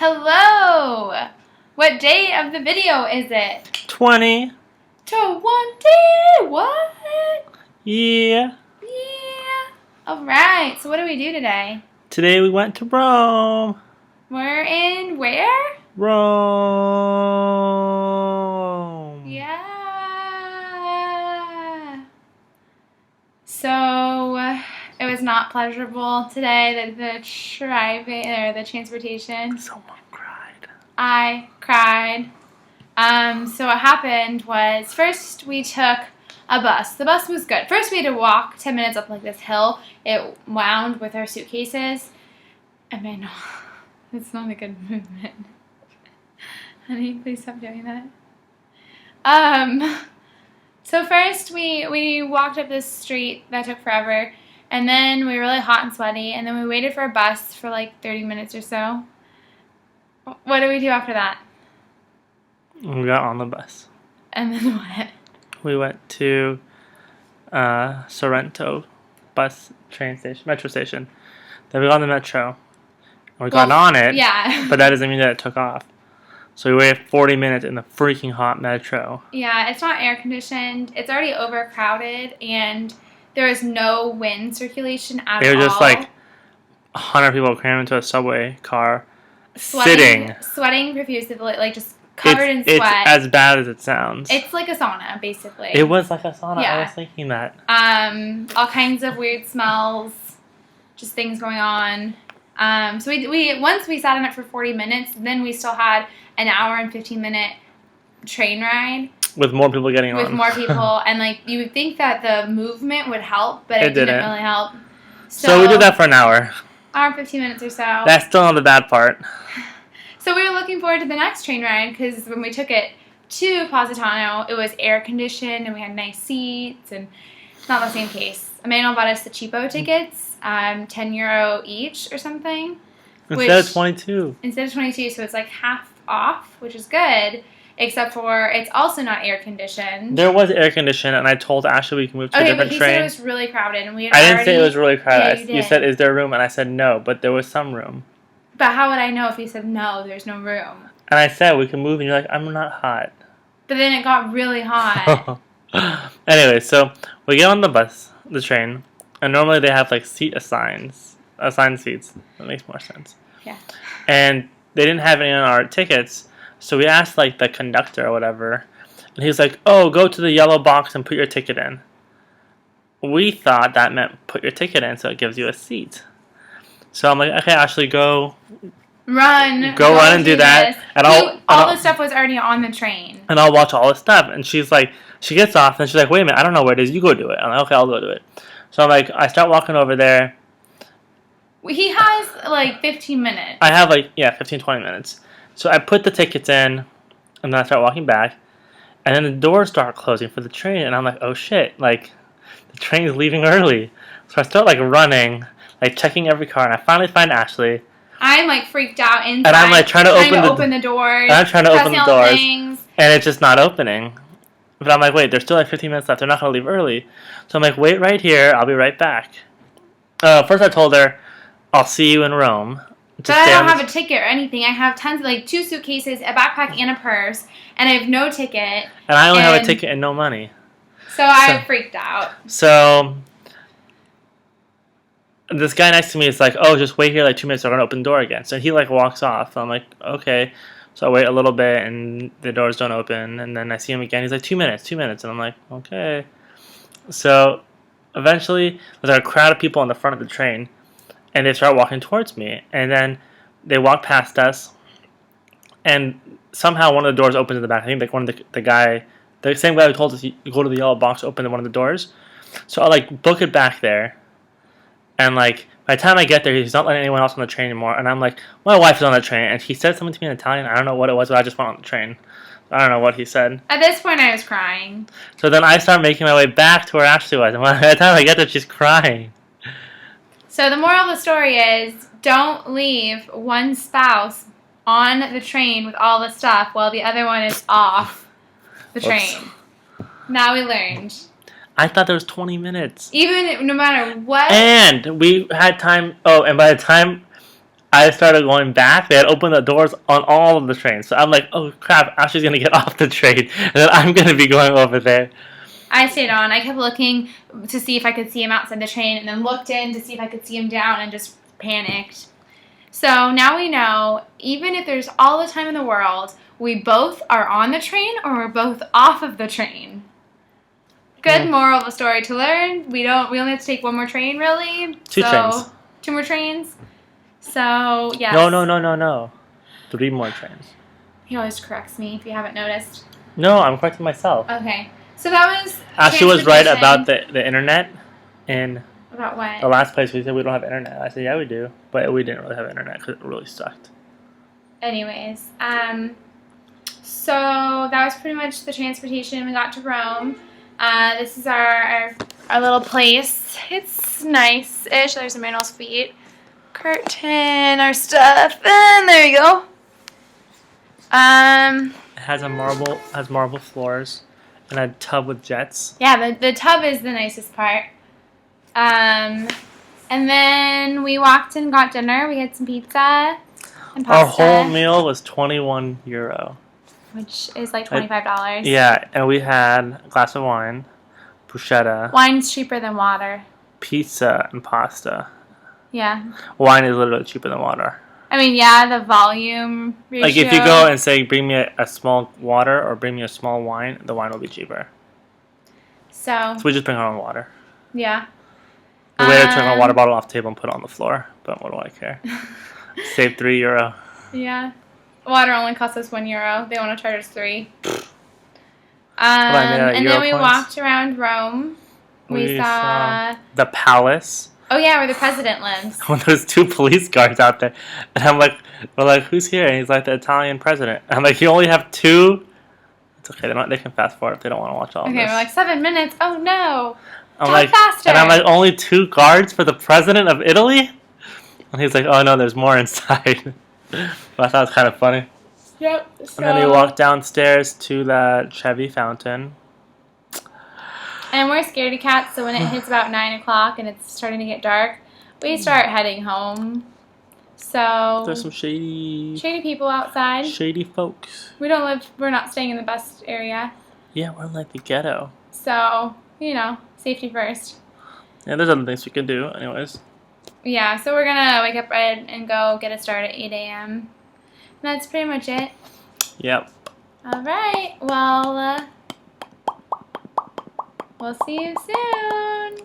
Hello! What day of the video is it? 20. 20! What? Yeah. Yeah. Alright, so what do we do today? Today we went to Rome. We're in where? Rome. Yeah. So, it was not pleasurable today, the driving, or the transportation. Someone cried. I cried. So what happened was, first we took a bus. The bus was good. First we had to walk 10 minutes up like this hill. It wound with our suitcases. I mean, it's not a good movement. Honey, please stop doing that. So first we walked up this street that took forever, and then we were really hot and sweaty, and then we waited for a bus for like 30 minutes or so. What did we do after that? We got on the bus. And then what? We went to Sorrento metro station. Then we got on the metro. And we got on it. Yeah. But that doesn't mean that it took off. So we waited 40 minutes in the freaking hot metro. Yeah, it's not air conditioned. It's already overcrowded, and there is no wind circulation at all. It was just like 100 people crammed into a subway car, sitting, sweating profusely, like just covered in sweat. It's as bad as it sounds. It's like a sauna, basically. It was like a sauna. Yeah. I was thinking that. All kinds of weird smells, just things going on. So we once we sat in it for 40 minutes, then we still had an hour and 15-minute train ride. With more people getting on. With more people. And, like, you would think that the movement would help, but it didn't really help. So we did that for an hour. Hour and 15 minutes or so. That's still not the bad part. So we were looking forward to the next train ride, because when we took it to Positano, it was air-conditioned, and we had nice seats, and it's not the same case. Emmanuel bought us the cheapo tickets, €10 each or something. Instead of 22. Instead of 22, so it's like half off, which is good, except for it's also not air conditioned. There was air conditioned, and I told Ashley we can move to a different train. Okay, but he said it was really crowded, and we had I didn't say it was really crowded. Yeah, you said, "Is there room?" And I said no, but there was some room. But how would I know if you said no, there's no room? And I said we can move, and you're like, "I'm not hot." But then it got really hot. Anyway, so we get on the train, and normally they have like assigned seats. That makes more sense. Yeah. And they didn't have any on our tickets, so we asked like the conductor or whatever, and he was like, "Oh, go to the yellow box and put your ticket in." We thought that meant put your ticket in, so it gives you a seat. So I'm like, "Okay, Ashley, go run and do that." And all the stuff was already on the train. And I'll watch all the stuff. And she's like, she gets off, and she's like, "Wait a minute, I don't know where it is. You go do it." I'm like, "Okay, I'll go do it." So I'm like, I start walking over there. He has like 15 minutes. I have 15, 20 minutes. So I put the tickets in, and then I start walking back, and then the doors start closing for the train, and I'm like, oh shit, like, the train's leaving early. So I start like running, like checking every car, and I finally find Ashley. I'm like freaked out inside. And I'm like trying to open the doors. And I'm trying to open the doors, and it's just not opening. But I'm like, wait, there's still like 15 minutes left. They're not going to leave early. So I'm like, wait right here. I'll be right back. First I told her, I'll see you in Rome. But I don't have a ticket or anything. I have tons of, like, 2 suitcases, a backpack, and a purse, and I have no ticket. And I only have a ticket and no money. So I freaked out. So this guy next to me is like, oh, just wait here like 2 minutes. They're going to open the door again. So he like walks off. I'm like, okay. So I wait a little bit, and the doors don't open. And then I see him again. He's like, 2 minutes. And I'm like, okay. So eventually there's like a crowd of people on the front of the train. And they start walking towards me. And then they walk past us. And somehow one of the doors opens in the back. I think like one of the same guy who told us to go to the yellow box opened one of the doors. So I like book it back there. And like by the time I get there, he's not letting anyone else on the train anymore. And I'm like, my wife is on the train. And he said something to me in Italian. I don't know what it was, but I just went on the train. I don't know what he said. At this point, I was crying. So then I start making my way back to where Ashley was. And by the time I get there, she's crying. So the moral of the story is, don't leave one spouse on the train with all the stuff while the other one is off the train. Now we learned. I thought there was 20 minutes. Even no matter what. And we had time. Oh, and by the time I started going back. They had opened the doors on all of the trains. So I'm like, oh crap, Ashley's going to get off the train. And then I'm going to be going over there. I stayed on. I kept looking to see if I could see him outside the train and then looked in to see if I could see him down and just panicked. So now we know, even if there's all the time in the world, we both are on the train or we're both off of the train. Good moral of the story to learn. We only have to take one more train, really. Two trains. 2 more trains. So, yes. No. 3 more trains. He always corrects me if you haven't noticed. No, I'm correcting myself. Okay. So that was Ashley was right about the internet. And about what? the last place we said we don't have internet. I said, yeah, we do. But we didn't really have internet because it really sucked. Anyways, so that was pretty much the transportation. We got to Rome. This is our little place. It's nice-ish. There's Emmanuel's feet. Curtain, our stuff, and there you go. It has marble floors and a tub with jets. Yeah, the tub is the nicest part. And then we walked and got dinner. We had some pizza and pasta. Our whole meal was €21. Which is like $25. Yeah, and we had a glass of wine, bruschetta, Wine's cheaper than water. pizza, and pasta. Yeah. Wine is literally cheaper than water. I mean, yeah, the volume ratio. Like if you go and say, bring me a small water or bring me a small wine, the wine will be cheaper. So we just bring our own water. Yeah. The waiter took our water bottle off the table and put it on the floor. But what do I care? Save €3. Yeah. Water only costs us €1. They want to charge us 3. And then we walked around Rome. We saw the palace. Oh yeah, where the president lives. When there's 2 police guards out there, and we're like, who's here? And he's like, the Italian president. And I'm like, you only have 2? It's okay. They can fast forward if they don't want to watch all of this. Okay, we're like 7 minutes. Oh no. I'm Talk like, faster. And I'm like, only 2 guards for the president of Italy? And he's like, oh no, there's more inside. But I thought it was kind of funny. Yep. And then we walked downstairs to the Trevi Fountain. And we're scaredy cats, so when it hits about 9 o'clock and it's starting to get dark, we start heading home. So There's some shady people outside. Shady folks. We're not staying in the best area. Yeah, we're in like the ghetto. So, safety first. Yeah, there's other things we can do anyways. Yeah, so we're gonna wake up and go get a start at 8 a.m. And that's pretty much it. Yep. Alright, well, we'll see you soon.